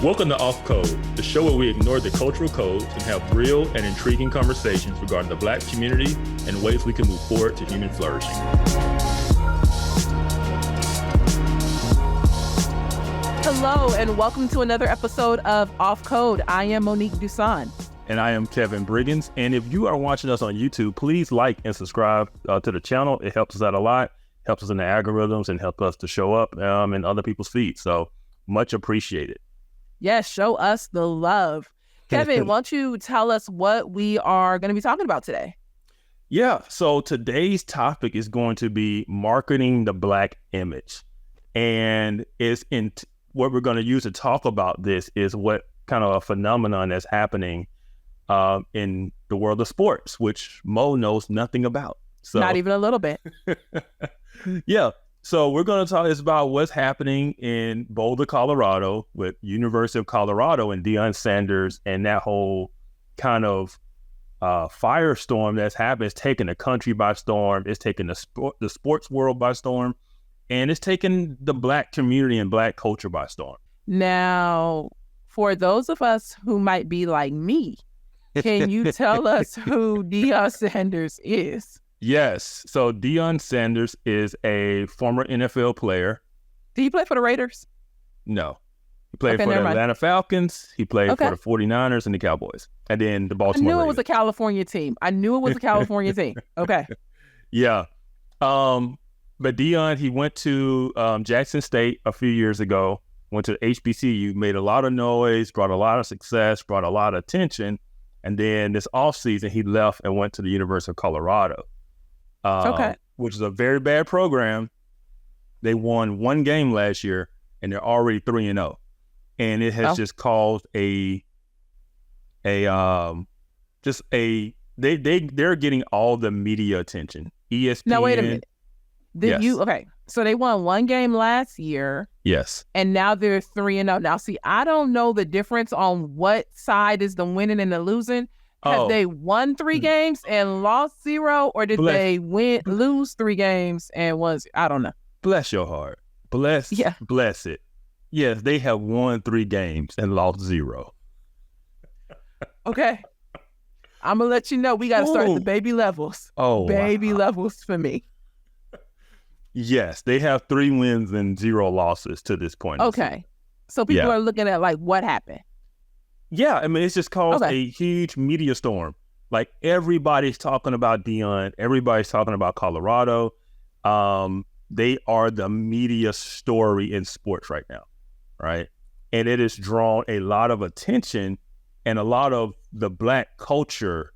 Welcome to Off Code, the show where we ignore the cultural codes and have real and intriguing conversations regarding the Black community and ways we can move forward to human flourishing. Hello, and welcome to another episode of Off Code. I am Monique Dusan. And I am Kevin Briggins. And if you are watching us on YouTube, please like and subscribe to the channel. It helps us out a lot, helps us in the algorithms, and helps us to show up in other people's feeds. So much appreciated. Yes, show us the love. Kevin, why don't you tell us what we are going to be talking about today? Yeah, so today's topic is going to be marketing the Black image. And what we're going to use to talk about this is what kind of a phenomenon that's happening in the world of sports, which Mo knows nothing about. So, not even a little bit. Yeah. So we're going to talk about what's happening in Boulder, Colorado with University of Colorado and Deion Sanders and that whole kind of firestorm that's happened. It's taken the country by storm. It's taken the sports world by storm. And it's taken the Black community and Black culture by storm. Now, for those of us who might be like me, can you tell us who Deion Sanders is? Yes. So Deion Sanders is a former NFL player. Did he play for the Raiders? No. He played for the Atlanta Falcons. He played for the 49ers and the Cowboys. And then the Baltimore Ravens. It was a California team. I knew it was a California team. Okay. Yeah. But Deion, he went to Jackson State a few years ago, went to HBCU, made a lot of noise, brought a lot of success, brought a lot of attention. And then this offseason, he left and went to the University of Colorado. Which is a very bad program. They won one game last year, and they're already 3-0, and it has just caused they're getting all the media attention. ESPN. Now wait a minute. So they won one game last year. Yes. And now they're 3-0. Now see, I don't know the difference on what side is the winning and the losing. Have they won 3 games and lost 0, or did they lose 3 games and won? I don't know. Bless your heart. Bless it. Yes, they have won 3 games and lost 0. Okay. I'm going to let you know we got to start at the baby levels. Levels for me. Yes, they have 3 wins and 0 losses to this point. Okay. So people are looking at like what happened. Yeah, I mean, it's just caused a huge media storm. Like, everybody's talking about Deion. Everybody's talking about Colorado. They are the media story in sports right now, right? And it has drawn a lot of attention, and a lot of the Black culture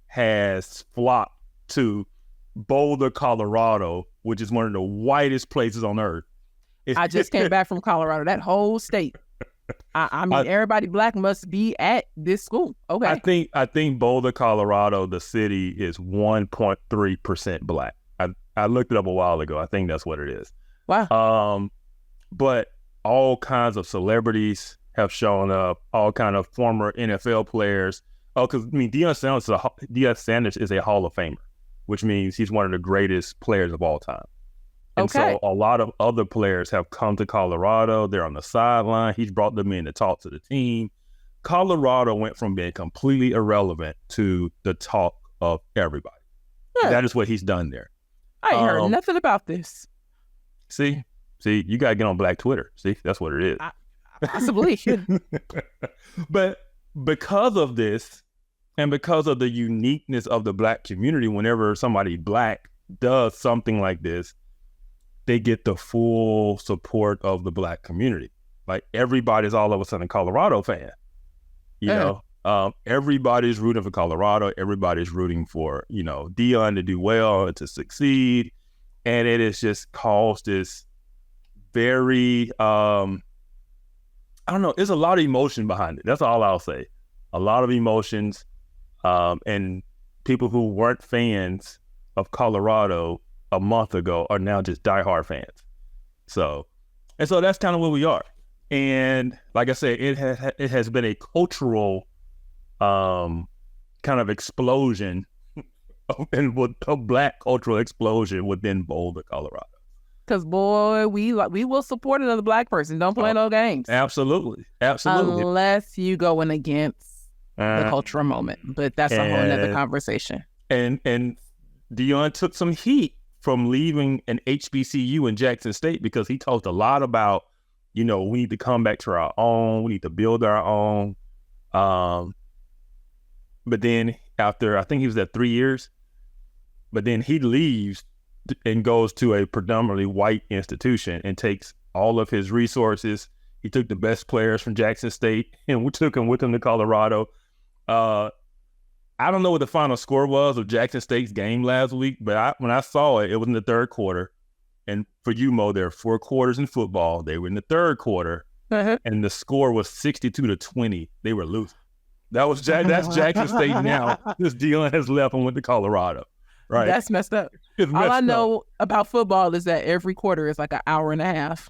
has flocked to Boulder, Colorado, which is one of the whitest places on earth. I just came back from Colorado, that whole state. I mean, everybody Black must be at this school. Okay. I think Boulder, Colorado, the city is 1.3% Black. I looked it up a while ago. I think that's what it is. Wow. But all kinds of celebrities have shown up, all kind of former NFL players. Because, I mean, Deion Sanders is a Hall of Famer, which means he's one of the greatest players of all time. And so a lot of other players have come to Colorado. They're on the sideline. He's brought them in to talk to the team. Colorado went from being completely irrelevant to the talk of everybody. Yeah. That is what he's done there. I ain't heard nothing about this. See, you got to get on Black Twitter. See, that's what it is. Possibly. But because of this, and because of the uniqueness of the Black community, whenever somebody Black does something like this, they get the full support of the Black community. Like, everybody's all of a sudden a Colorado fan. You know, everybody's rooting for Colorado. Everybody's rooting for, Deion to do well and to succeed. And it has just caused this very, I don't know, there's a lot of emotion behind it. That's all I'll say. A lot of emotions. And people who weren't fans of Colorado a month ago are now just diehard fans. So that's kind of where we are. And like I said, it has been a cultural kind of explosion, and a Black cultural explosion within Boulder, Colorado. Because boy, we will support another black person. Don't play no games. Absolutely. Unless you going against the cultural moment, but that's a whole nother conversation. And Deion took some heat from leaving an HBCU in Jackson State because he talked a lot about, we need to come back to our own. We need to build our own. But then after, I think he was at 3 years, but then he leaves and goes to a predominantly white institution and takes all of his resources. He took the best players from Jackson State and we took them with him to Colorado. I don't know what the final score was of Jackson State's game last week, but when I saw it, it was in the third quarter. And for you, Mo, there are 4 quarters in football. They were in the third quarter, and the score was 62-20. They were losing. That's Jackson State now. This Deion has left and went to Colorado. Right. That's messed up. All I know about football is that every quarter is like an hour and a half.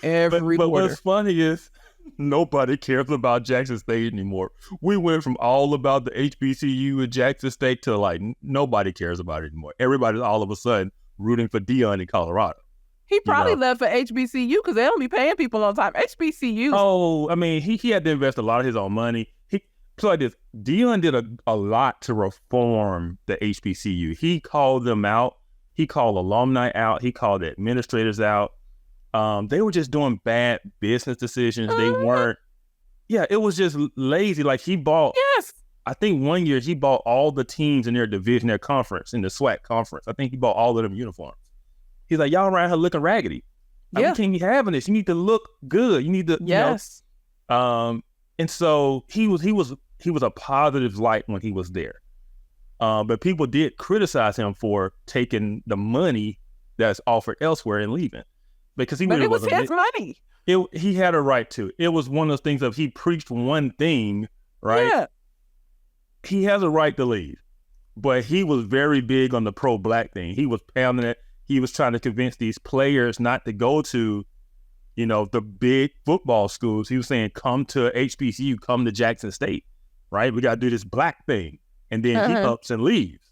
Every quarter. But what's funny is nobody cares about Jackson State anymore. We went from all about the HBCU at Jackson State to like nobody cares about it anymore. Everybody's all of a sudden rooting for Deion in Colorado. He probably left for HBCU because they don't be paying people on time. HBCU. Oh, I mean, he had to invest a lot of his own money. So like this, Deion did a lot to reform the HBCU. He called them out. He called alumni out. He called administrators out. They were just doing bad business decisions. They weren't. Yeah, it was just lazy. Like he bought. Yes. I think one year he bought all the teams in their division, their conference, in the SWAC conference. I think he bought all of them uniforms. He's like, y'all around here looking raggedy. Like, we can't be having this. You need to look good. You need to. Yes. And so he was a positive light when he was there. But people did criticize him for taking the money that's offered elsewhere and leaving. Because but it was his money. He had a right to. It was one of those things of he preached one thing, right? Yeah. He has a right to leave. But he was very big on the pro-black thing. He was pounding it. He was trying to convince these players not to go to the big football schools. He was saying, come to HBCU, come to Jackson State, right? We got to do this black thing. And then he ups and leaves.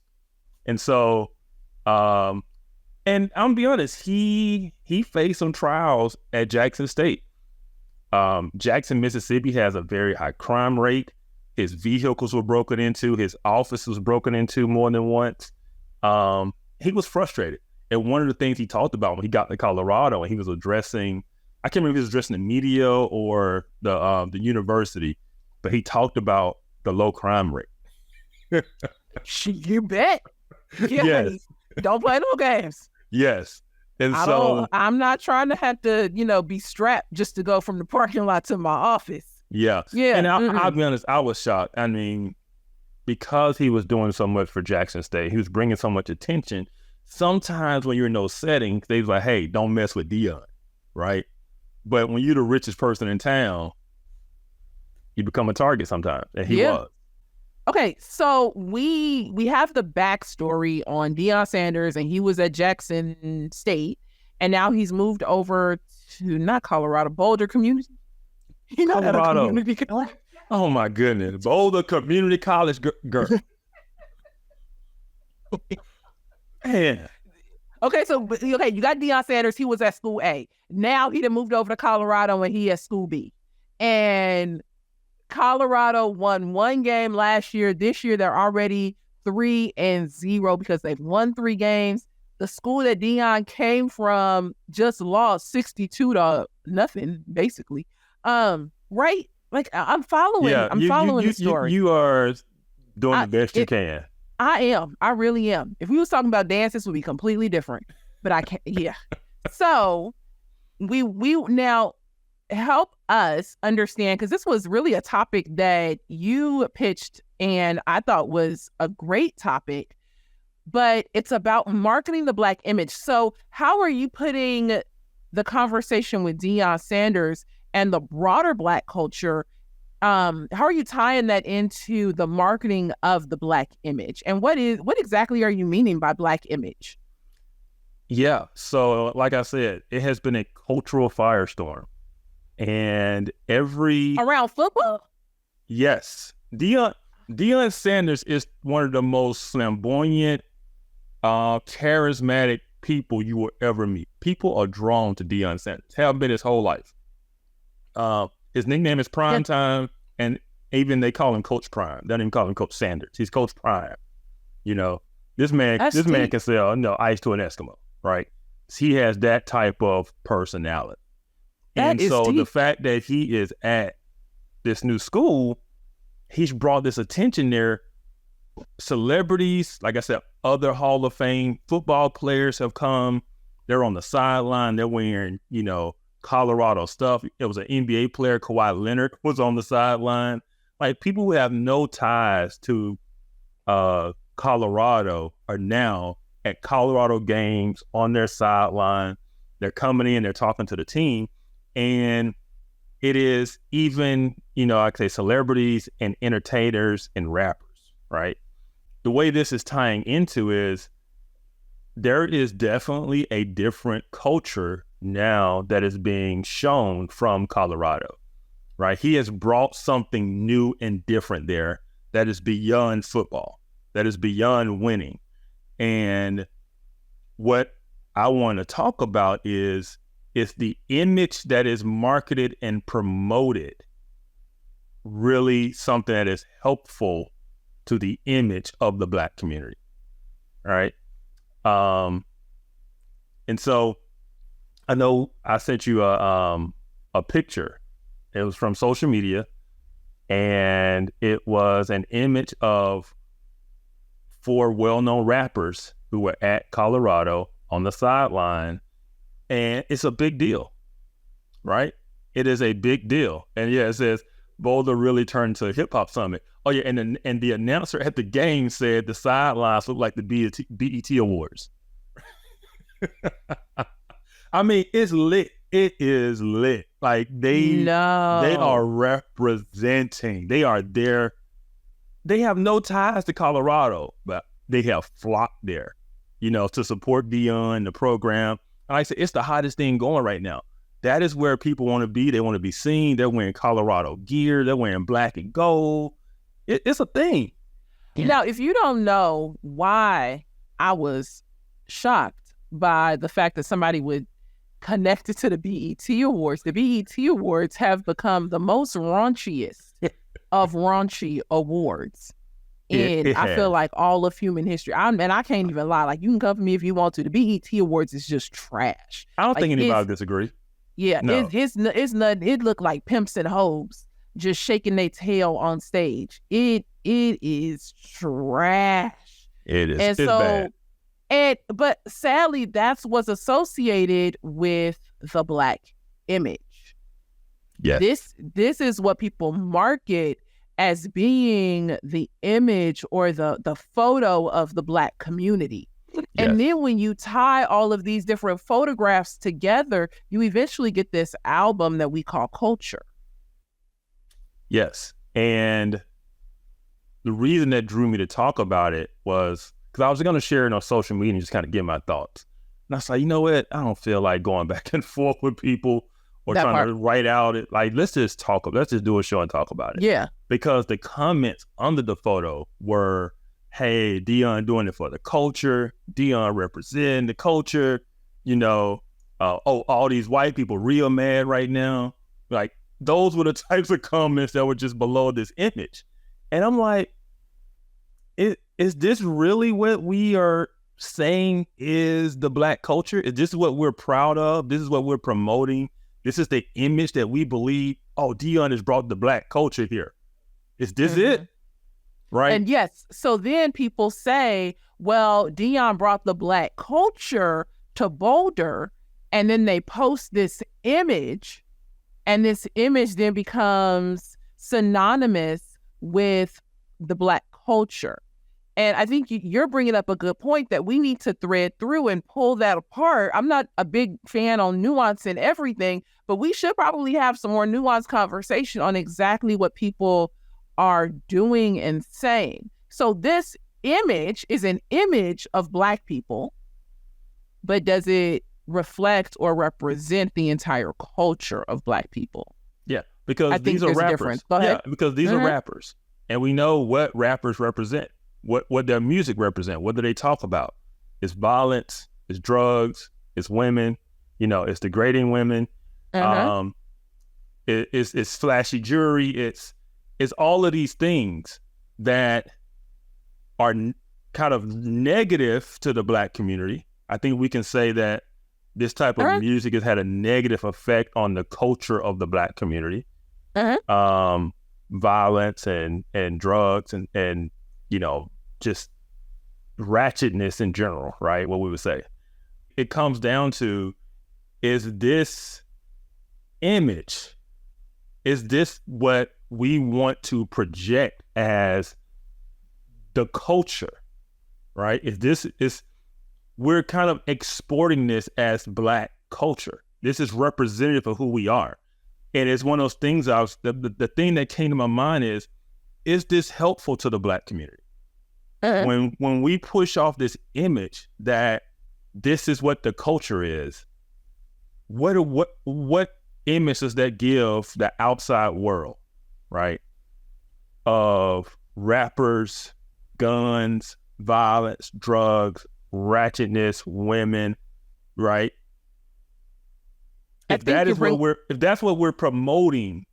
And so, and I'm gonna be honest, he faced some trials at Jackson State. Jackson, Mississippi has a very high crime rate. His vehicles were broken into. His office was broken into more than once. He was frustrated. And one of the things he talked about when he got to Colorado and he was addressing, I can't remember if he was addressing the media or the university, but he talked about the low crime rate. You bet. Yeah. Yes. Don't play no games. Yes. And I'm not trying to have to, be strapped just to go from the parking lot to my office. Yeah. Yeah. And I'll be honest, I was shocked. I mean, because he was doing so much for Jackson State, he was bringing so much attention. Sometimes when you're in those settings, they was like, hey, don't mess with Deion, right? But when you're the richest person in town, you become a target sometimes, and he was. Okay, so we have the backstory on Deion Sanders, and he was at Jackson State, and now he's moved over to not Colorado, Boulder Community. Colorado. Community college. Oh my goodness, Boulder Community College, girl. Man. Okay, so you got Deion Sanders. He was at school A. Now he done moved over to Colorado and he at school B. And Colorado won one game last year. This year they're already 3-0 because they've won 3 games. The school that Deion came from just lost 62-0, basically. Right? Like I'm following. Yeah, I'm following the story. You are doing the best you can. I am. I really am. If we was talking about dance, this would be completely different. But I can't. Yeah. So we now help us understand, because this was really a topic that you pitched and I thought was a great topic, but it's about marketing the Black image. So how are you putting the conversation with Deion Sanders and the broader Black culture? How are you tying that into the marketing of the Black image? And what exactly are you meaning by Black image? Yeah. So like I said, it has been a cultural firestorm. And around football? Yes. Deion Sanders is one of the most flamboyant, charismatic people you will ever meet. People are drawn to Deion Sanders. Have been his whole life. His nickname is Prime Time, and even they call him Coach Prime. They don't even call him Coach Sanders. He's Coach Prime. You know, this man can sell ice to an Eskimo, right? He has that type of personality. The fact that he is at this new school, he's brought this attention there. Celebrities, like I said, other Hall of Fame football players have come. They're on the sideline. They're wearing, Colorado stuff. It was an NBA player, Kawhi Leonard, was on the sideline. Like, people who have no ties to Colorado are now at Colorado games on their sideline. They're coming in, they're talking to the team. And it is even, I say celebrities and entertainers and rappers, right? The way this is tying into is there is definitely a different culture now that is being shown from Colorado, right? He has brought something new and different there that is beyond football, that is beyond winning. And what I want to talk about is the image that is marketed and promoted really something that is helpful to the image of the Black community, right? And so I know I sent you a picture. It was from social media, and it was an image of 4 well-known rappers who were at Colorado on the sideline, and it's a big deal, right? It is a big deal. And it says Boulder really turned to a hip hop summit. Oh yeah, and the announcer at the game said the sidelines look like the BET Awards. I mean, it's lit. It is lit. Like they are representing. They are there. They have no ties to Colorado, but they have flocked there, to support Deion, the program. And like I said, it's the hottest thing going right now. That is where people want to be. They want to be seen. They're wearing Colorado gear. They're wearing black and gold. It's a thing. Now, if you don't know why I was shocked by the fact that somebody would connect it to the BET Awards, the BET Awards have become the most raunchiest of raunchy awards. And I feel like all of human history. I can't even lie. Like, you can come for me if you want to. The BET Awards is just trash. I don't think anybody disagree. Yeah, no. It's nothing. It looked like pimps and hoes just shaking their tail on stage. It is trash. It is. And it's bad. But sadly, that's what's associated with the Black image. Yes. This is what people market as being the image or the photo of the Black community. Yes. And then when you tie all of these different photographs together, you eventually get this album that we call Culture. Yes. And the reason that drew me to talk about it was because I was going to share it on social media and just kind of get my thoughts. And I was like, you know what? I don't feel like going back and forth with people or trying to write out it. Like, let's just do a show and talk about it. Yeah. Because the comments under the photo were, hey, Deion doing it for the culture. Deion representing the culture. All these white people real mad right now. Like, those were the types of comments that were just below this image. And I'm like, is this really what we are saying is the Black culture? Is this what we're proud of? This is what we're promoting? This is the image that we believe, Deion has brought the Black culture here. Is this it? Right? And yes, so then people say, well, Deion brought the Black culture to Boulder, and then they post this image, and this image then becomes synonymous with the Black culture. And I think you're bringing up a good point that we need to thread through and pull that apart. I'm not a big fan on nuance and everything, but we should probably have some more nuanced conversation on exactly what people are doing and saying. So this image is an image of Black people, but does it reflect or represent the entire culture of Black people? Yeah, because these are rappers. Go ahead. Yeah, because these are rappers, and we know what rappers represent, what their music represent. What do they talk about? It's violence, It's drugs, it's women, it's degrading women. It's flashy jewelry. It's all of these things that are kind of negative to the Black community. I think we can say that this type of music has had a negative effect on the culture of the Black community. Violence and drugs and just ratchetness in general, right? What we would say. It comes down to, is this image, is this what we want to project as the culture, right? We're kind of exporting this as Black culture. This is representative of who we are. And it's one of those things, the thing that came to my mind is this helpful to the Black community? When we push off this image that this is what the culture is, what image does that give the outside world, right? Of rappers, guns, violence, drugs, ratchetness, women, right? If that's what we're promoting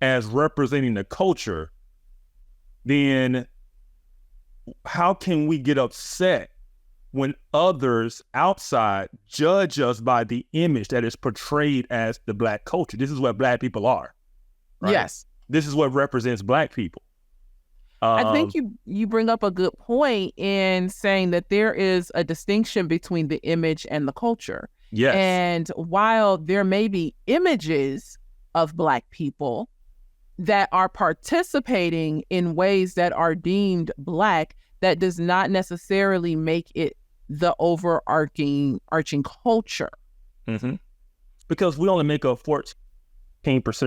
as representing the culture, then how can we get upset when others outside judge us by the image that is portrayed as the Black culture? This is what Black people are. Right? Yes. This is what represents Black people. I think you bring up a good point in saying that there is a distinction between the image and the culture. Yes. And while there may be images of Black people that are participating in ways that are deemed Black, that does not necessarily make it the overarching culture. Mm-hmm. Because we only make up 14%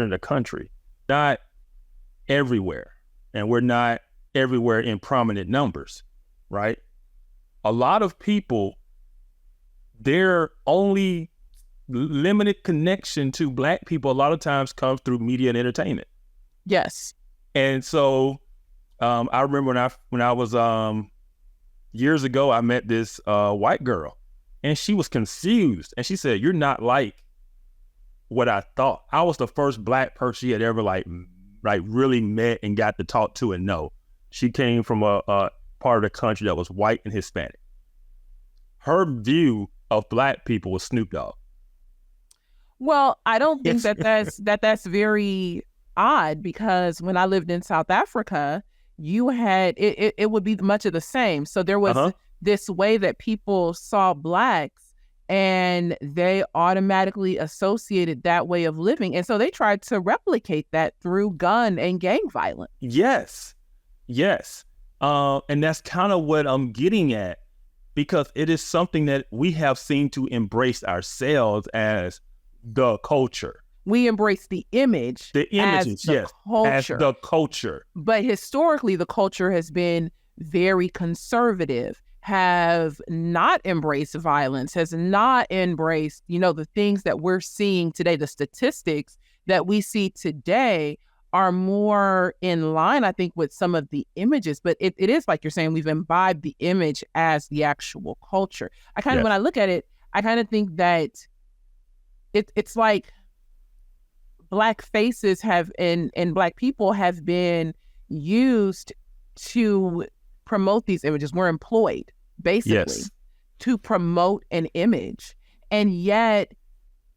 of the country, not everywhere. And we're not everywhere in prominent numbers, right? A lot of people, their only limited connection to Black people a lot of times comes through media and entertainment. Yes. And so I remember when I was years ago, I met this white girl, and she was confused, and she said, "You're not like what I thought." I was the first Black person she had ever like really met and got to talk to and know. She came from a part of the country that was white and Hispanic. Her view of Black people was Snoop Dogg. Well, I don't think that's very odd, because when I lived in South Africa, you had it would be much of the same. So there was this way that people saw Blacks, and they automatically associated that way of living. And so they tried to replicate that through gun and gang violence. Yes. And that's kind of what I'm getting at, because it is something that we have seen to embrace ourselves as the culture. We embrace the image, as the culture. But historically, the culture has been very conservative, have not embraced violence, has not embraced, the things that we're seeing today. The statistics that we see today are more in line, I think, with some of the images. But it is like you're saying, we've imbibed the image as the actual culture. When I look at it, I kind of think that it's like Black faces and Black people have been used to promote these images. We're employed, basically, to promote an image. And yet,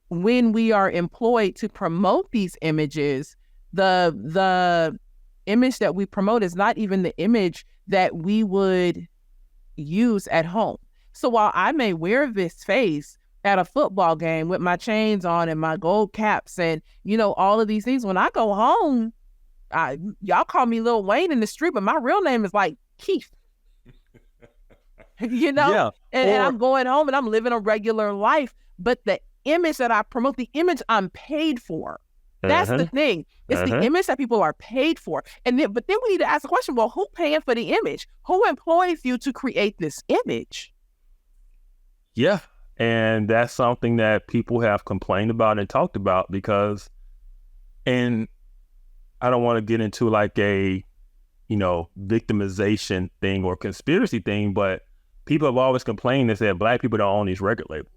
when we are employed to promote these images, the image that we promote is not even the image that we would use at home. So while I may wear this face at a football game with my chains on and my gold caps and, all of these things, when I go home, y'all call me Lil Wayne in the street, but my real name is like Keith. And I'm going home and I'm living a regular life. But the image that I promote, the image I'm paid for, that's the thing. It's the image that people are paid for. But then we need to ask the question, well, who paying for the image? Who employs you to create this image? Yeah. And that's something that people have complained about and talked about, because, and I don't want to get into like a, victimization thing or conspiracy thing, but people have always complained and said black people don't own these record labels.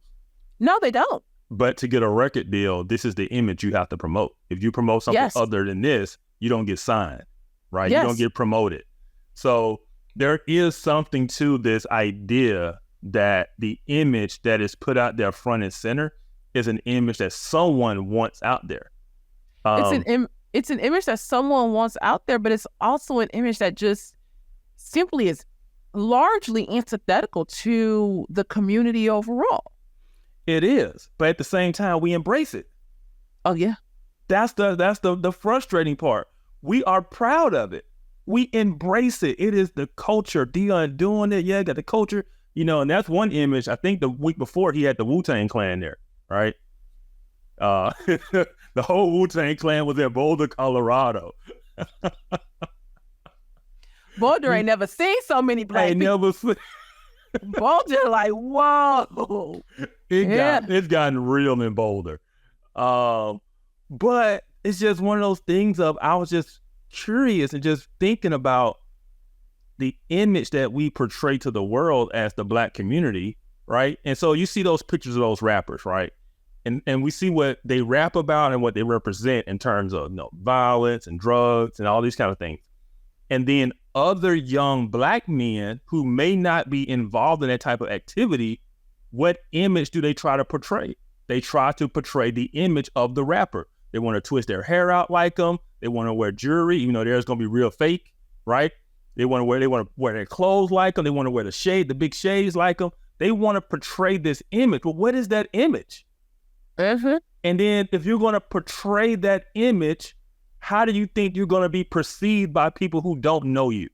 No, they don't. But to get a record deal, this is the image you have to promote. If you promote something other than this, you don't get signed, right? You don't get promoted. So there is something to this idea that the image that is put out there front and center is an image that someone wants out there. It's an image that someone wants out there, but it's also an image that just simply is largely antithetical to the community overall. It is, but at the same time, we embrace it. Oh yeah, that's the frustrating part. We are proud of it. We embrace it. It is the culture. Dion doing it, got the culture, and that's one image. I think the week before he had the Wu-Tang Clan there, right? The whole Wu-Tang Clan was in Boulder, Colorado. Boulder ain't never seen so many black people. Boulder, like, whoa. It's gotten real in Boulder. But it's just one of those things of, I was just curious and just thinking about the image that we portray to the world as the black community, right? And so you see those pictures of those rappers, right? And we see what they rap about and what they represent in terms of violence and drugs and all these kind of things. And then other young black men who may not be involved in that type of activity, what image do they try to portray? They try to portray the image of the rapper. They want to twist their hair out like them. They want to wear jewelry, even though theirs going to be real fake, right? They want to wear their clothes like them. They want to wear the big shades like them. They want to portray this image. Well, what is that image? Mm-hmm. And then if you're going to portray that image, how do you think you're going to be perceived by people who don't know you?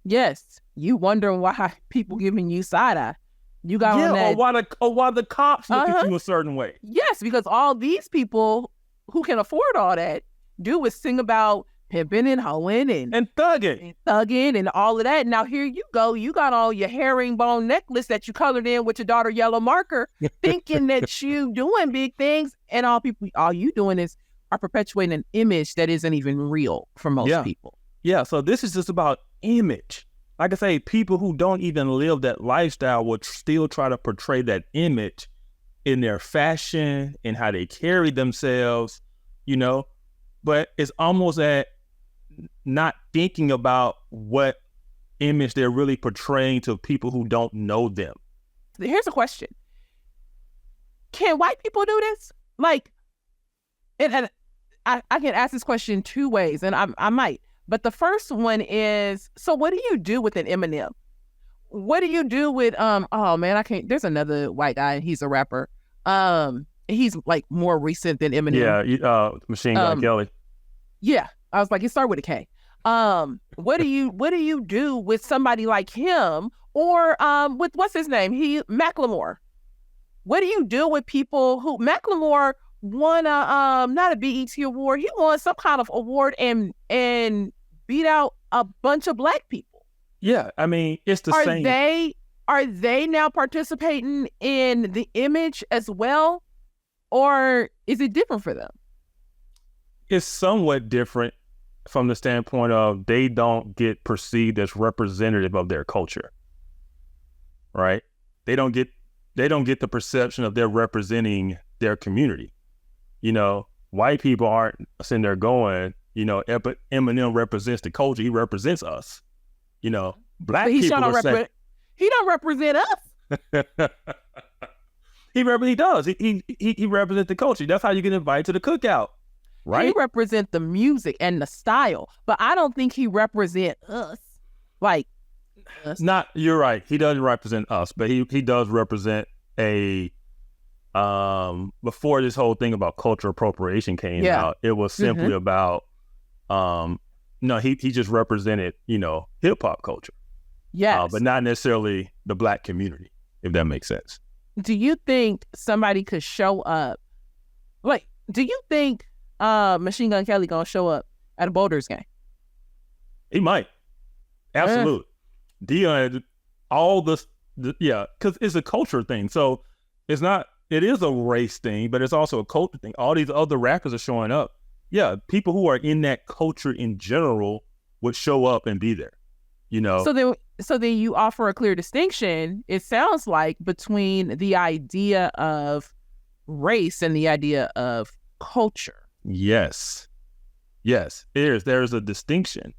Yes. You wondering why people giving you side eye. You got on that. Or why the cops look at you a certain way. Yes, because all these people who can afford all that do is sing about pimping and hoeing and thugging and all of that. Now here you go. You got all your herringbone necklace that you colored in with your daughter yellow marker, thinking that you doing big things, and all you doing are perpetuating an image that isn't even real for most people. Yeah, so this is just about image. Like I say, people who don't even live that lifestyle will still try to portray that image in their fashion, in how they carry themselves, but it's almost at not thinking about what image they're really portraying to people who don't know them. Here's a question. Can white people do this? Like, and I can ask this question two ways, and I might. But the first one is, so what do you do with an Eminem? What do you do with, there's another white guy, and he's a rapper. He's like more recent than Eminem. Yeah, Machine Gun Kelly. Yeah, I was like, it started with a K. What do you do with somebody like him, or with what's his name? Macklemore. What do you do with people who Macklemore won not a BET award? He won some kind of award and beat out a bunch of black people. Yeah, I mean, it's the same. Are they now participating in the image as well, or is it different for them? It's somewhat different from the standpoint of they don't get perceived as representative of their culture, right? They don't get the perception of they're representing their community. White people aren't sitting there going, Eminem represents the culture. He represents us. Black people are saying he don't represent us. He does. He represents the culture. That's how you get invited to the cookout. Right? He represents the music and the style, but I don't think he represents us. Like us. You're right. He doesn't represent us, but he does represent a before this whole thing about cultural appropriation came out, it was simply about he just represented, hip hop culture. Yes. But not necessarily the black community, if that makes sense. Do you think somebody could show up? Like, do you think Machine Gun Kelly gonna show up at a Boulders game? He might. Absolutely. Dion, because it's a culture thing. So it is a race thing, but it's also a culture thing. All these other rappers are showing up. Yeah, people who are in that culture in general would show up and be there. So then so then you offer a clear distinction, it sounds like, between the idea of race and the idea of culture. Yes. There's a distinction.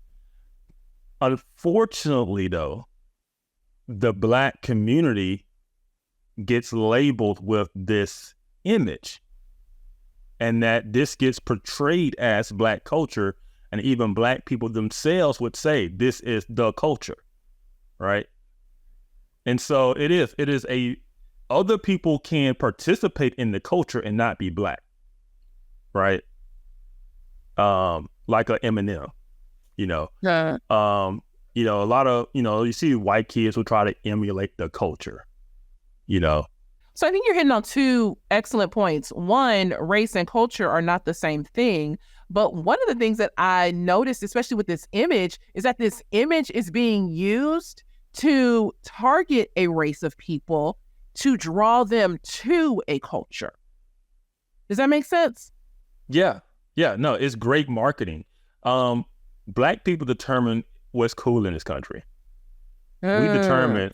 Unfortunately, though, the Black community gets labeled with this image, and that this gets portrayed as Black culture, and even Black people themselves would say this is the culture, right? And so it is other people can participate in the culture and not be Black, right? Like a Eminem, a lot of, you see white kids will try to emulate the culture, So I think you're hitting on two excellent points. One, race and culture are not the same thing. But one of the things that I noticed, especially with this image, is that this image is being used to target a race of people to draw them to a culture. Does that make sense? Yeah. No, it's great marketing. Black people determine what's cool in this country. We determine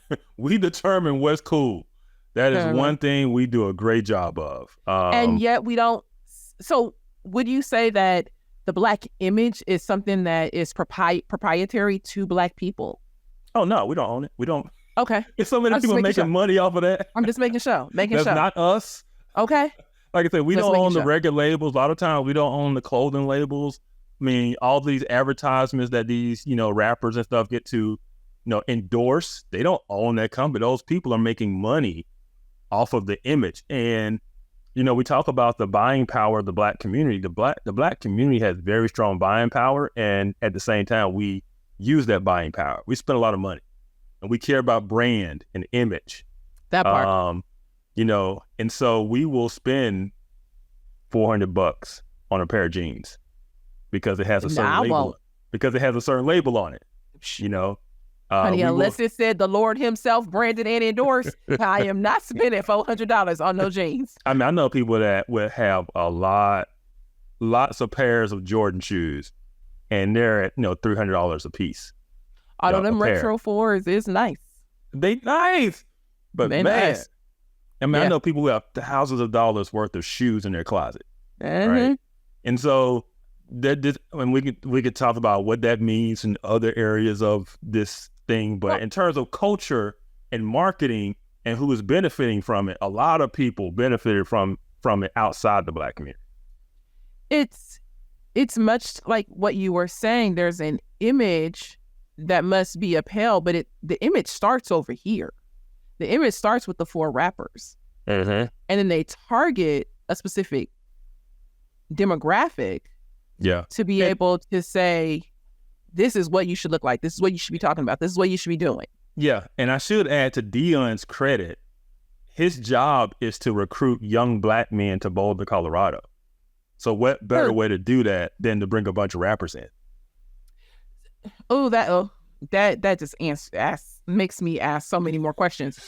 what's cool. That is one thing we do a great job of. And yet we don't. So would you say that the Black image is something that is proprietary to Black people? Oh, no, we don't own it. We don't. Okay. There's so many people making money off of that. I'm just making sure. That's not us. Okay. Like I said, we don't own the regular labels. A lot of times we don't own the clothing labels. I mean, all these advertisements that these, rappers and stuff get to, endorse, they don't own that company. Those people are making money off of the image. And, we talk about the buying power of the Black community. The Black community has very strong buying power. And at the same time, we use that buying power. We spend a lot of money and we care about brand and image. That part. And so we will spend $400 on a pair of jeans because it has a certain label. Because it has a certain label on it. Honey, unless it said the Lord himself branded and endorsed, I am not spending $400 on no jeans. I mean, I know people that would have lots of pairs of Jordan shoes, and they're at $300 a piece. All of them retro 4s is nice. They nice, but they man, nice. I mean, I know people who have thousands of dollars worth of shoes in their closet, mm-hmm. right? And so we could talk about what that means in other areas of this thing, but in terms of culture and marketing and who is benefiting from it, a lot of people benefited from it outside the Black community. It's much like what you were saying. There's an image that must be upheld, but the image starts over here. The image starts with the 4 rappers, mm-hmm. and then they target a specific demographic, to be able to say, this is what you should look like. This is what you should be talking about. This is what you should be doing. Yeah, and I should add to Deion's credit, his job is to recruit young Black men to Boulder, Colorado. So what better way to do that than to bring a bunch of rappers in? That just makes me ask so many more questions.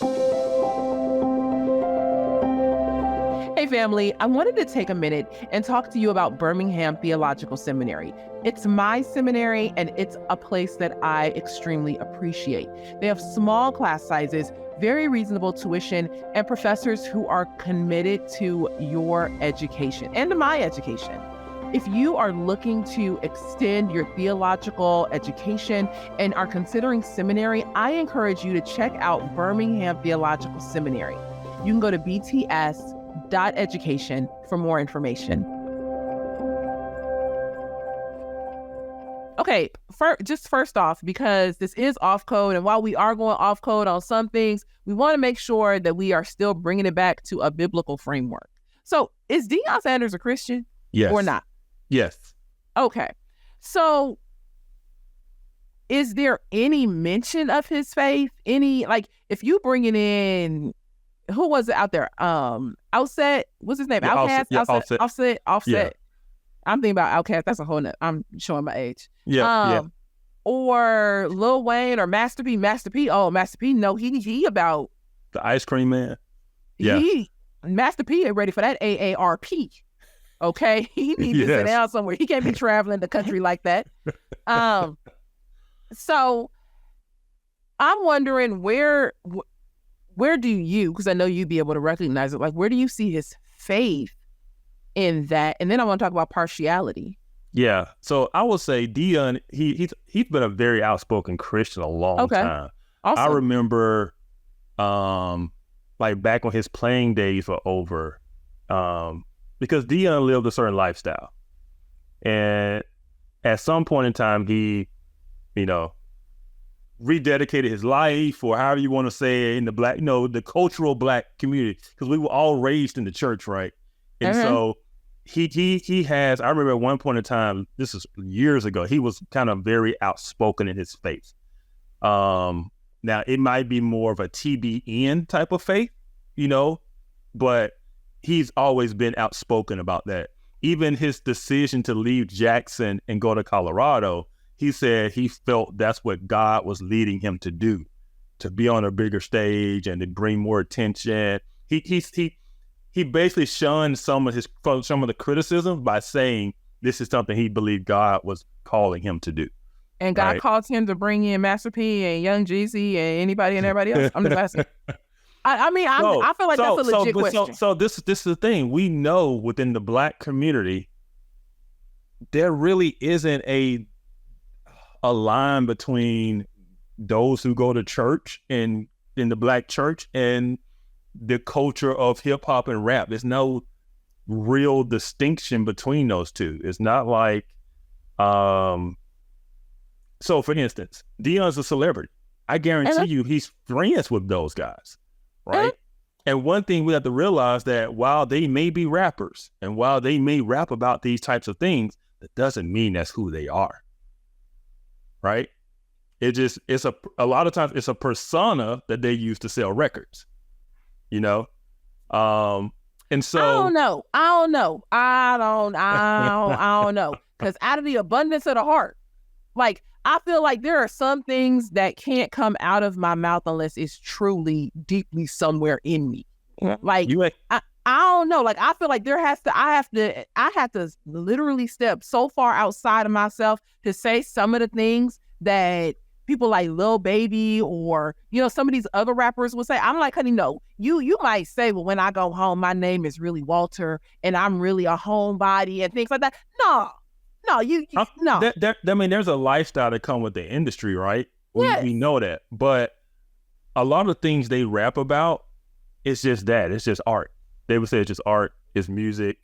Hey family, I wanted to take a minute and talk to you about Birmingham Theological Seminary. It's my seminary and it's a place that I extremely appreciate. They have small class sizes, very reasonable tuition, and professors who are committed to your education and to my education. If you are looking to extend your theological education and are considering seminary, I encourage you to check out Birmingham Theological Seminary. You can go to bts.education for more information. Okay, first off, because this is off code, and while we are going off code on some things, we want to make sure that we are still bringing it back to a biblical framework. So is Deion Sanders a Christian? Yes. Or not? Yes. Okay. So is there any mention of his faith? If you bring it in, who was it out there? Outset, what's his name? Yeah, Outkast? Offset. Yeah. I'm thinking about Outkast. That's a whole nother, I'm showing my age. Yeah. Or Lil Wayne or Master P. Oh, Master P. No, he about the ice cream man. Yeah. Master P ain't ready for that AARP. Okay, he needs to sit down somewhere. He can't be traveling the country like that. So I'm wondering where do you, because I know you'd be able to recognize it, like where do you see his faith in that? And then I want to talk about partiality. Yeah. So I would say Dion, he's been a very outspoken Christian a long time. Awesome. I remember like back when his playing days were over, because Dion lived a certain lifestyle. And at some point in time, he, rededicated his life, or however you want to say it, in the black, the cultural black community, because we were all raised in the church, right? And so he has, I remember at one point in time, this is years ago, he was kind of very outspoken in his faith. Now it might be more of a TBN type of faith, but he's always been outspoken about that. Even his decision to leave Jackson and go to Colorado, he said he felt that's what God was leading him to do, to be on a bigger stage and to bring more attention. He basically shunned some of the criticism by saying this is something he believed God was calling him to do. And God calls him to bring in Master P and Young Jeezy and anybody and everybody else. I'm just asking. I feel like that's a legit question. So this is the thing. We know within the black community, there really isn't a line between those who go to church and in the black church and the culture of hip hop and rap. There's no real distinction between those two. It's not like, so for instance, Dion's a celebrity. I guarantee you he's friends with those guys, right? And one thing we have to realize that while they may be rappers and while they may rap about these types of things, that doesn't mean that's who they are. Right? It's a lot of times it's a persona that they use to sell records, and so I don't know. Because out of the abundance of the heart, like I feel like there are some things that can't come out of my mouth unless it's truly deeply somewhere in me. Like I don't know. Like I feel like I have to literally step so far outside of myself to say some of the things that people like Lil Baby or, some of these other rappers will say. I'm like, honey, no, you might say, well, when I go home, my name is really Walter and I'm really a homebody and things like that. No, no. There's a lifestyle that comes with the industry, right? Yes. We know that. But a lot of things they rap about, it's just that. It's just art. They would say it's just art, it's music.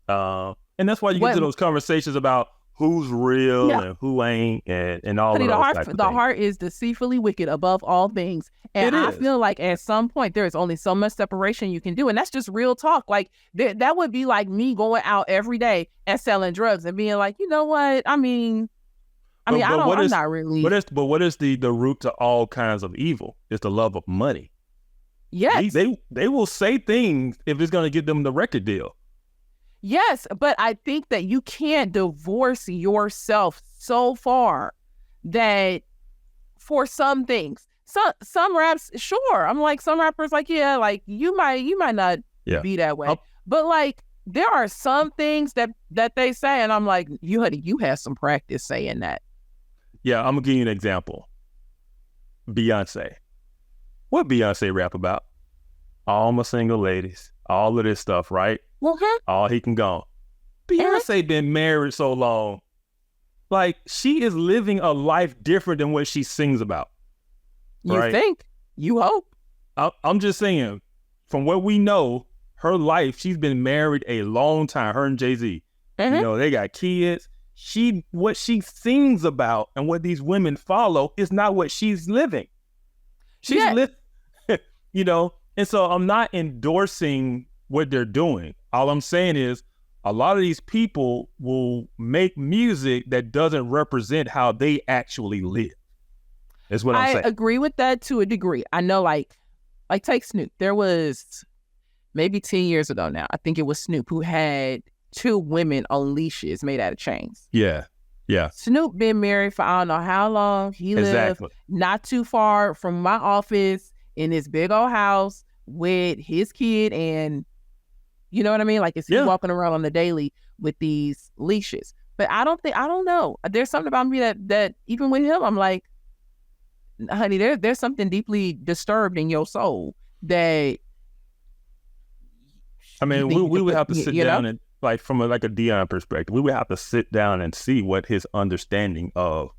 And that's why you get to those conversations about who's real and who ain't and all of those the heart is deceitfully wicked above all things. And I feel like at some point there is only so much separation you can do. And that's just real talk. Like that would be like me going out every day and selling drugs and being like, you know what? I'm not really. But what is the root to all kinds of evil? It's the love of money. Yes. They will say things if it's going to get them the record deal. Yes, but I think that you can't divorce yourself so far that for some things, some raps, sure. I'm like, some rappers like, yeah, like you might not be that way. But like there are some things that they say and I'm like, you had some practice saying that. Yeah, I'm gonna give you an example. Beyonce. What Beyonce rap about? All my single ladies, all of this stuff, right? All he can go. Beyonce been married so long. Like, she is living a life different than what she sings about. Right? You think? You hope? I'm just saying, from what we know, her life, she's been married a long time, her and Jay-Z. They got kids. What she sings about and what these women follow is not what she's living. She's living, and so I'm not endorsing what they're doing. All I'm saying is a lot of these people will make music that doesn't represent how they actually live. Is what I'm saying. I agree with that to a degree. I know, like take Snoop. There was maybe 10 years ago now, I think it was Snoop who had 2 women on leashes made out of chains. Yeah. Snoop been married for I don't know how long. He lived not too far from my office in this big old house with his kid and you know what I mean? Like, is he walking around on the daily with these leashes? But I don't know. There's something about me that even with him, I'm like, honey, there's something deeply disturbed in your soul that. I mean, we would have to sit down and, like, from a Deion perspective, we would have to sit down and see what his understanding of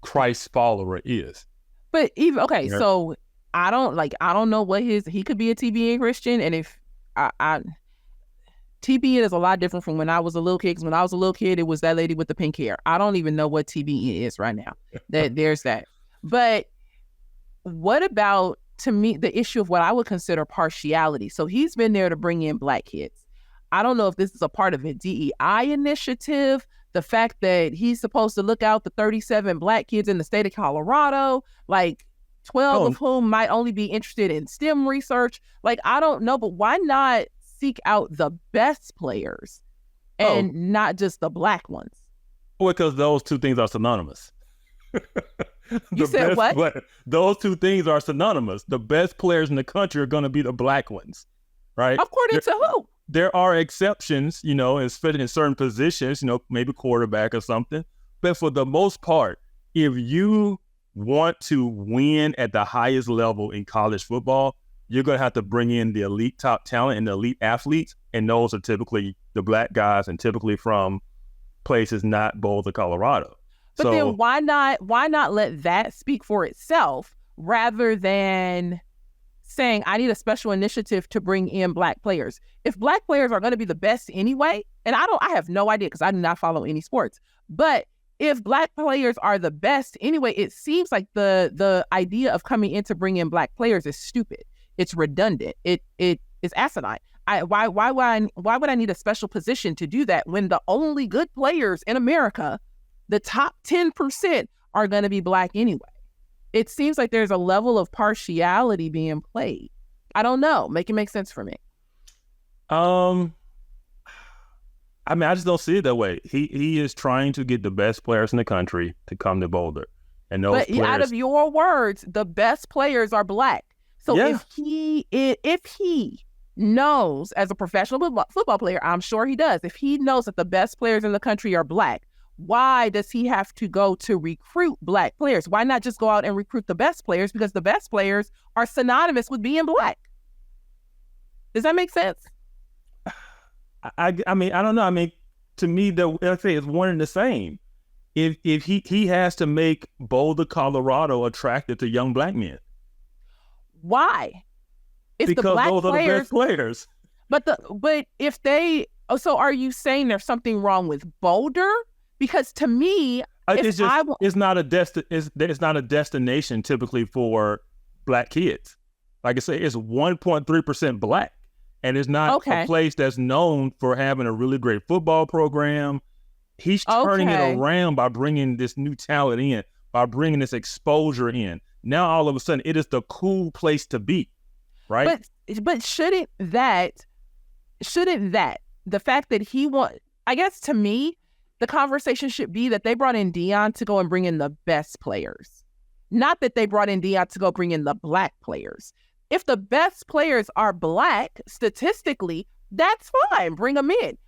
Christ's follower is. But even so I don't know what he could be a TBN Christian, and if I TBN is a lot different from when I was a little kid. Because when I was a little kid, it was that lady with the pink hair. I don't even know what TBN is right now. There's that. But what about, to me, the issue of what I would consider partiality? So he's been there to bring in Black kids. I don't know if this is a part of a DEI initiative, the fact that he's supposed to look out the 37 Black kids in the state of Colorado, like 12 of whom might only be interested in STEM research. Like, I don't know, but why not seek out the best players and not just the Black ones? Well, because those two things are synonymous. You said what? Those two things are synonymous. The best players in the country are going to be the Black ones, right? According to who? There are exceptions, you know, in certain positions, you know, maybe quarterback or something. But for the most part, if you want to win at the highest level in college football, you're going to have to bring in the elite top talent and the elite athletes. And those are typically the Black guys and typically from places not Boulder, Colorado. But then why not let that speak for itself rather than saying, I need a special initiative to bring in Black players? If Black players are going to be the best anyway, and I have no idea because I do not follow any sports, but if Black players are the best anyway, it seems like the idea of coming in to bring in Black players is stupid. It's redundant. It is asinine. Why would I need a special position to do that when the only good players in America, the top 10%, are going to be Black anyway? It seems like there's a level of partiality being played. I don't know. Make it make sense for me. I mean, I just don't see it that way. He is trying to get the best players in the country to come to Boulder. And those players, out of your words, the best players are Black. So if he knows, as a professional football player, I'm sure he does, if he knows that the best players in the country are Black, why does he have to go to recruit Black players? Why not just go out and recruit the best players? Because the best players are synonymous with being Black. Does that make sense? I mean, I don't know. I mean, to me, it's one and the same. If he has to make Boulder, Colorado attractive to young Black men. Why? Because those are the best players. But if they, so are you saying there's something wrong with Boulder? Because to me, it's not a destination typically for Black kids. Like I say, it's 1.3% Black, and it's not a place that's known for having a really great football program. He's turning it around by bringing this new talent in, by bringing this exposure in. Now all of a sudden, it is the cool place to be, right? But shouldn't that the fact that I guess to me, the conversation should be that they brought in Deion to go and bring in the best players. Not that they brought in Deion to go bring in the Black players. If the best players are Black, statistically, that's fine. Bring them in.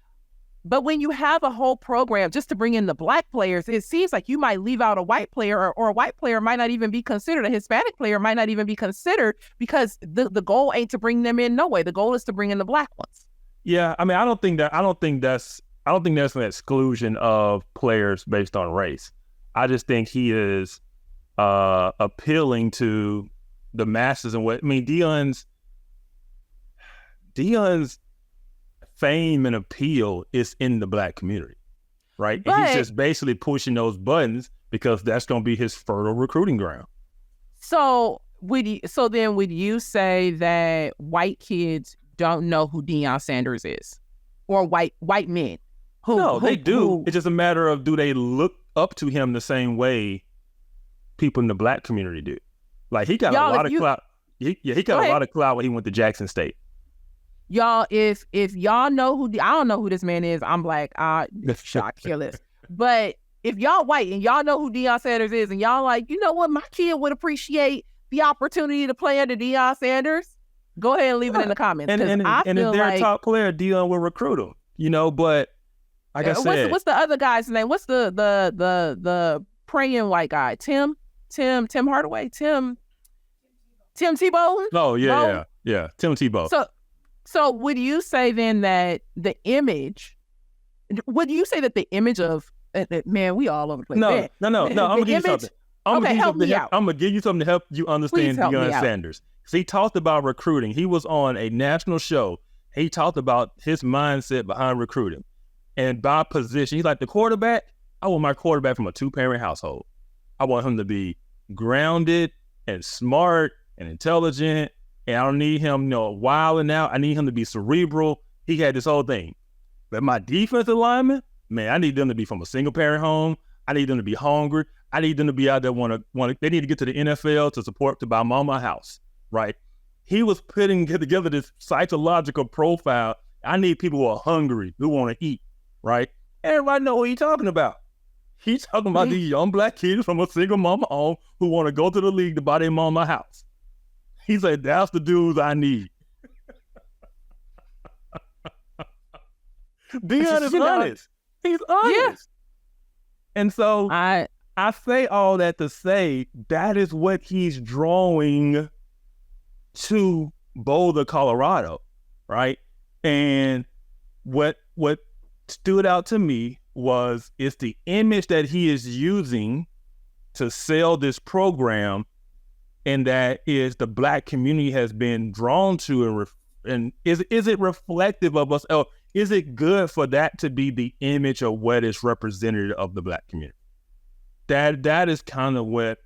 But when you have a whole program just to bring in the Black players, it seems like you might leave out a white player, or a white player might not even be considered. A Hispanic player might not even be considered, because the goal ain't to bring them in no way. The goal is to bring in the Black ones. Yeah, I mean, I don't think that's an exclusion of players based on race. I just think he is appealing to the masses. And Deion's fame and appeal is in the Black community, right? And he's just basically pushing those buttons because that's going to be his fertile recruiting ground. So would you say that white kids don't know who Deion Sanders is, or white men? They do. It's just a matter of, do they look up to him the same way people in the Black community do? Like, he got a lot of clout. He got a lot of clout when he went to Jackson State. Y'all, if y'all know who, I don't know who this man is. I'm Black. Shot killers. But if y'all white and y'all know who Deion Sanders is, and y'all like, you know what, my kid would appreciate the opportunity to play under Deion Sanders, go ahead and leave it in the comments. And if they're a top player, Deion will recruit them. You know, but like I said, what's the other guy's name? What's the praying white guy? Tim? Tim Hardaway, Tim Tebow. Oh yeah. Tim Tebow. So would you say then that the image? Would you say that the image of man, we all over the place. No. I'm gonna give you something. I'm gonna give you something to help you understand Deion Sanders. So he talked about recruiting. He was on a national show. He talked about his mindset behind recruiting. And by position, he's like, the quarterback, I want my quarterback from a 2-parent household. I want him to be grounded and smart and intelligent. And I don't need him, wilding out. I need him to be cerebral. He had this whole thing. But my defensive linemen, man, I need them to be from a single-parent home. I need them to be hungry. I need them to be out there they need to get to the NFL to buy mama a house, right? He was putting together this psychological profile. I need people who are hungry, who want to eat, right? Everybody know what he's talking about. He's talking about these young black kids from a single mama home who want to go to the league to buy their mama a house. He said, that's the dudes I need. Deion is honest. He's honest. Yeah. And so I say all that to say that is what he's drawing to Boulder, Colorado, right? And what stood out to me was it's the image that he is using to sell this program, and that is the black community has been drawn to, and is it reflective of us? Oh, is it good for that to be the image of what is representative of the black community? That is kind of what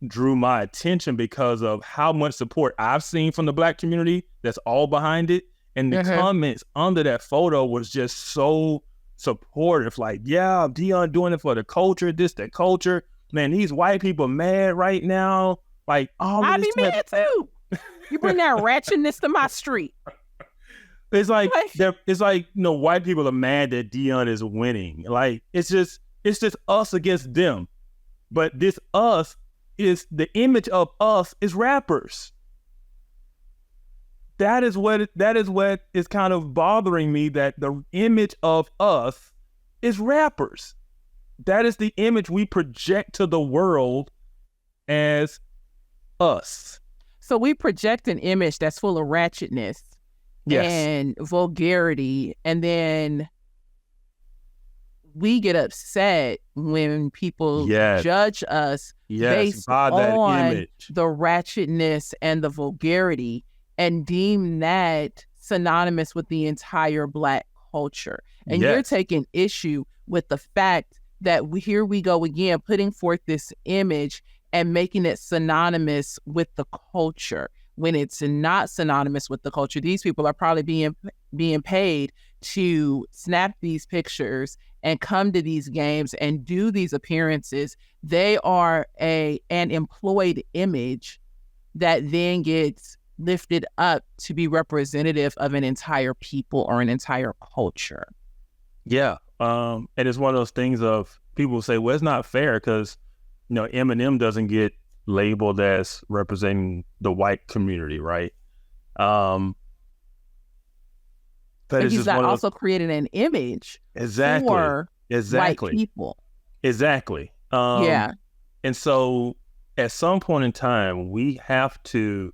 drew my attention, because of how much support I've seen from the black community that's all behind it. And the comments under that photo was just so supportive. Like, yeah, Deion doing it for the culture, that culture. Man, these white people mad right now. Like, I'd be mad too. You bring that ratchetness to my street. It's like white people are mad that Deion is winning. Like, it's just us against them. But this us is the image of us is rappers. That is what is kind of bothering me, that the image of us is rappers. That is the image we project to the world as us. So we project an image that's full of ratchetness and vulgarity, and then we get upset when people judge us based on the ratchetness and the vulgarity, and deem that synonymous with the entire black culture. And you're taking issue with the fact that here we go again, putting forth this image and making it synonymous with the culture, when it's not synonymous with the culture. These people are probably being paid to snap these pictures and come to these games and do these appearances. They are an employed image that then gets lifted up to be representative of an entire people or an entire culture. Yeah. And it's one of those things of people say, well, it's not fair because, Eminem doesn't get labeled as representing the white community, right? But he's also created an image for white people. Exactly. And so at some point in time, we have to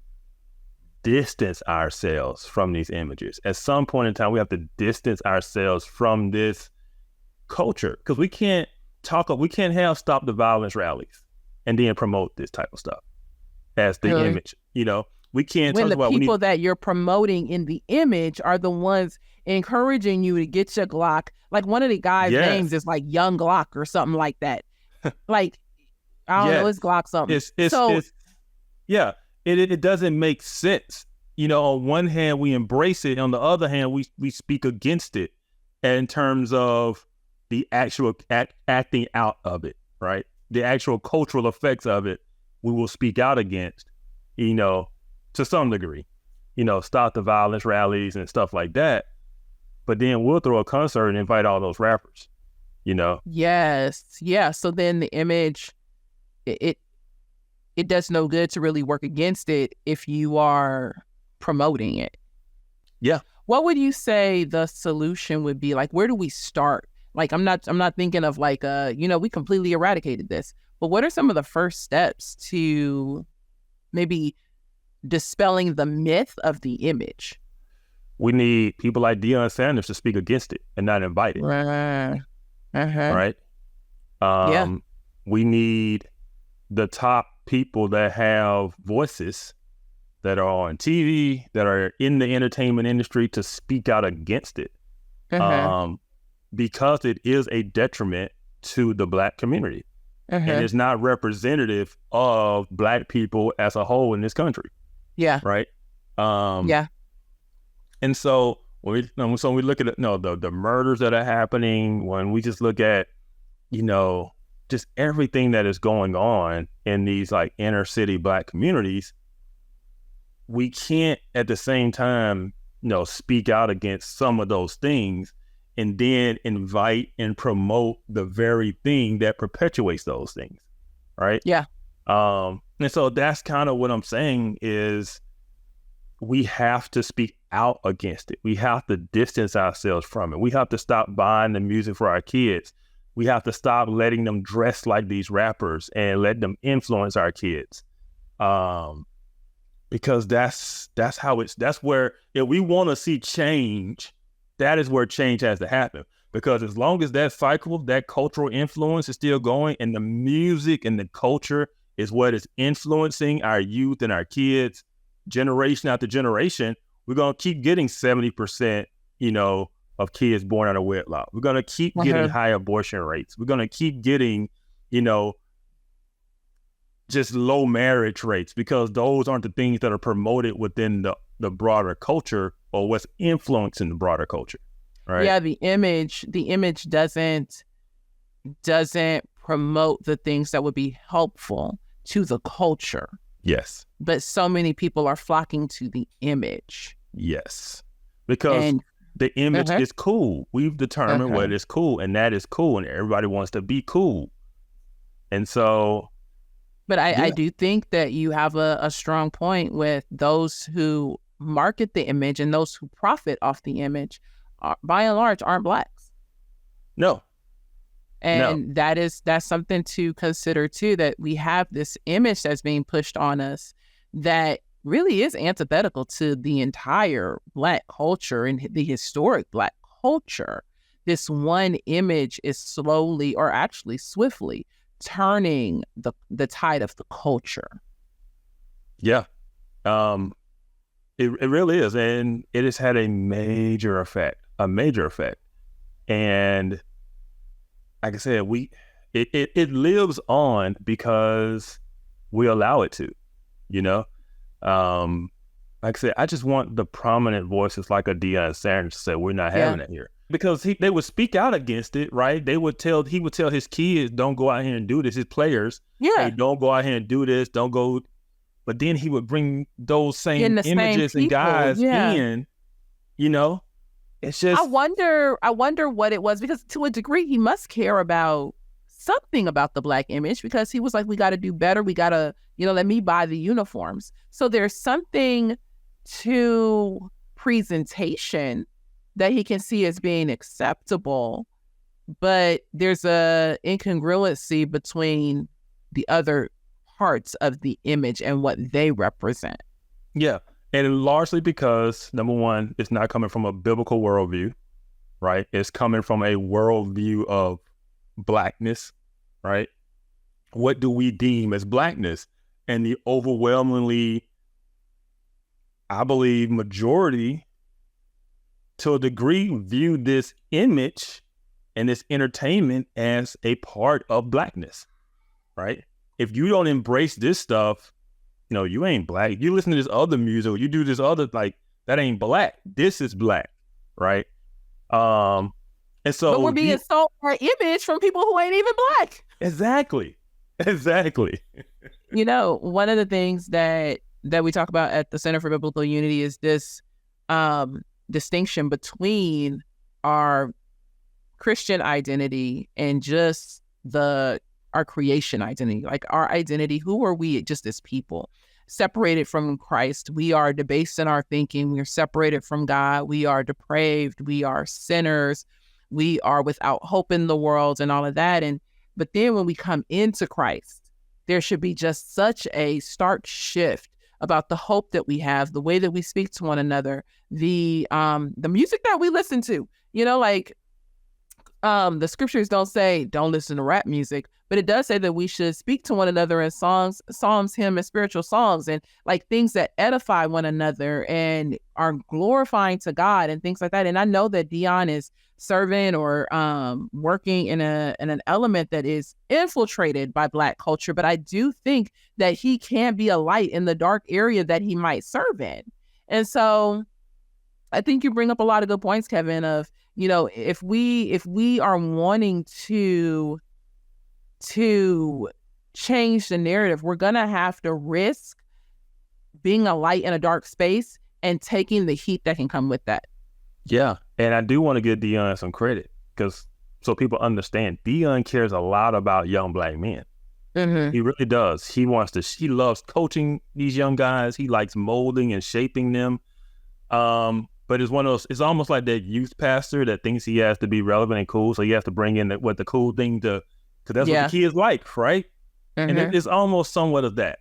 distance ourselves from these images. At some point in time, we have to distance ourselves from this culture, because we can't have Stop the Violence rallies and then promote this type of stuff as the image. We can't when the people that you're promoting in the image are the ones encouraging you to get your Glock. Like, one of the guys' names is like Young Glock or something like that. Like, I don't know, it's Glock something. It doesn't make sense. On one hand, we embrace it. On the other hand, we speak against it in terms of the actual acting out of it, right? The actual cultural effects of it, we will speak out against, to some degree, stop the violence rallies and stuff like that. But then we'll throw a concert and invite all those rappers, Yes. Yeah. So then the image, it does no good to really work against it if you are promoting it. Yeah. What would you say the solution would be? Like, where do we start? Like, I'm not thinking of like, we completely eradicated this. But what are some of the first steps to maybe dispelling the myth of the image? We need people like Deion Sanders to speak against it and not invite it. Right? Yeah. We need the top people that have voices that are on TV, that are in the entertainment industry to speak out against it. Because it is a detriment to the Black community. And it's not representative of Black people as a whole in this country. Yeah. Right? Yeah. And so when we look at the murders that are happening, when we just look at, just everything that is going on in these like inner city Black communities, we can't at the same time, speak out against some of those things and then invite and promote the very thing that perpetuates those things. Right? Yeah. And so that's kind of what I'm saying is we have to speak out against it. We have to distance ourselves from it. We have to stop buying the music for our kids. We have to stop letting them dress like these rappers and let them influence our kids. Because that's where, if we want to see change, that is where change has to happen. Because as long as that cycle, that cultural influence is still going, and the music and the culture is what is influencing our youth and our kids, generation after generation, we're going to keep getting 70%, of kids born out of wedlock. We're going to keep getting high abortion rates. We're going to keep getting, just low marriage rates, because those aren't the things that are promoted within the broader culture or what's influencing the broader culture. Right? Yeah, the image doesn't promote the things that would be helpful to the culture. Yes. But so many people are flocking to the image. Yes. Because the image is cool. We've determined what is cool, and that is cool, and everybody wants to be cool. And so... But I do think that you have a strong point with those who market the image and those who profit off the image, by and large, aren't Blacks. No. And that's something to consider too, that we have this image that's being pushed on us that really is antithetical to the entire Black culture and the historic Black culture. This one image is slowly, or actually swiftly, turning the tide of the culture. Yeah. It really is. And it has had a major effect. And like I said, it lives on because we allow it to, like I said, I just want the prominent voices like a Deion Sanders to say, we're not having it here. Because they would speak out against it, right? He would tell his kids, don't go out here and do this, his players. Yeah. Hey, don't go out here and do this, don't go. But then he would bring those same images and guys in, it's just. I wonder what it was, because to a degree, he must care about something about the Black image, because he was like, we got to do better. We got to, let me buy the uniforms. So there's something to presentation that he can see as being acceptable, but there's a incongruency between the other parts of the image and what they represent. Yeah. And largely because, number one, it's not coming from a biblical worldview, right? It's coming from a worldview of Blackness, right? What do we deem as Blackness? And the overwhelmingly, I believe, majority, to a degree, view this image and this entertainment as a part of Blackness, right? If you don't embrace this stuff, you ain't Black. If you listen to this other music, or you do this other, that ain't Black. This is Black, right? And so, but we're being sold our image from people who ain't even Black. Exactly. One of the things that we talk about at the Center for Biblical Unity is this distinction between our Christian identity and just our creation identity. Like our identity, who are we just as people? Separated from Christ, we are debased in our thinking. We are separated from God. We are depraved. We are sinners. we are without hope in the world and all of that. But then when we come into Christ, there should be just such a stark shift about the hope that we have, the way that we speak to one another, the music that we listen to. The scriptures don't say don't listen to rap music, but it does say that we should speak to one another in songs, psalms, hymns, and spiritual songs, and things that edify one another and are glorifying to God and things like that. And I know that Dion is serving or working in an element that is infiltrated by Black culture, but I do think that he can be a light in the dark area that he might serve in. And so I think you bring up a lot of good points, Kevin, of, if we are wanting to change the narrative, we're going to have to risk being a light in a dark space and taking the heat that can come with that. Yeah. And I do want to give Dion some credit, because so people understand, Dion cares a lot about young Black men. Mm-hmm. He really does. He loves coaching these young guys. He likes molding and shaping them. But it's one of those, it's almost like that youth pastor that thinks he has to be relevant and cool. So he has to bring in the cool thing because that's what the kids like, right? Mm-hmm. And it's almost somewhat of that,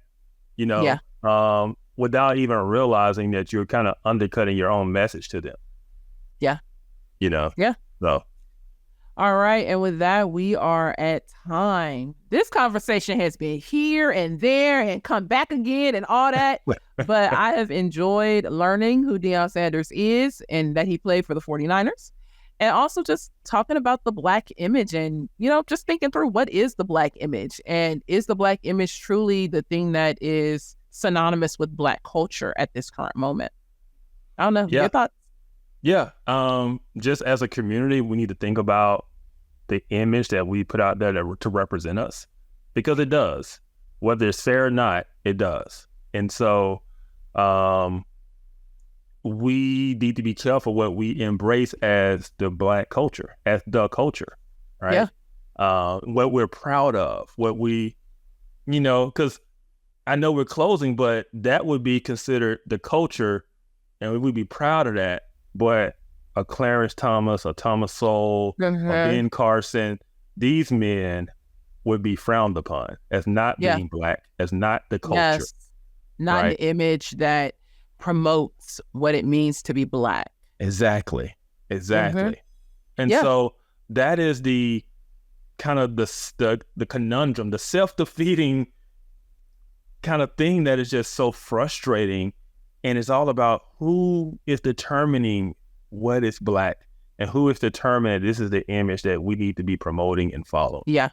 without even realizing that you're kind of undercutting your own message to them. Yeah. Yeah. So. All right. And with that, we are at time. This conversation has been here and there and come back again and all that. But I have enjoyed learning who Deion Sanders is and that he played for the 49ers. And also just talking about the Black image and, just thinking through what is the Black image, and is the Black image truly the thing that is synonymous with Black culture at this current moment? I don't know. Yeah. Your thoughts? Yeah. Just as a community, we need to think about the image that we put out there to represent us, because it does. Whether it's fair or not, it does. And so we need to be careful what we embrace as the Black culture, as the culture, right? Yeah. What we're proud of, what we, because I know we're closing, but that would be considered the culture, and we would be proud of that. But a Clarence Thomas, a Thomas Sowell, mm-hmm. a Ben Carson, these men would be frowned upon as not being Black, as not the culture. Yes. Not an image that promotes what it means to be Black. Exactly. Mm-hmm. And so that is the kind of the conundrum, the self-defeating kind of thing that is just so frustrating. And it's all about who is determining what is Black and who is determining this is the image that we need to be promoting and following. Yeah.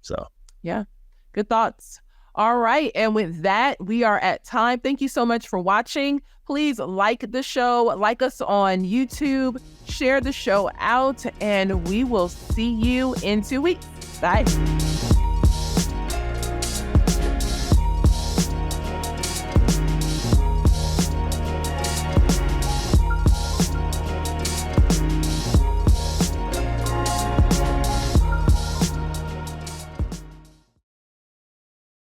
So. Yeah. Good thoughts. All right. And with that, we are at time. Thank you so much for watching. Please like the show, like us on YouTube, share the show out, and we will see you in 2 weeks. Bye.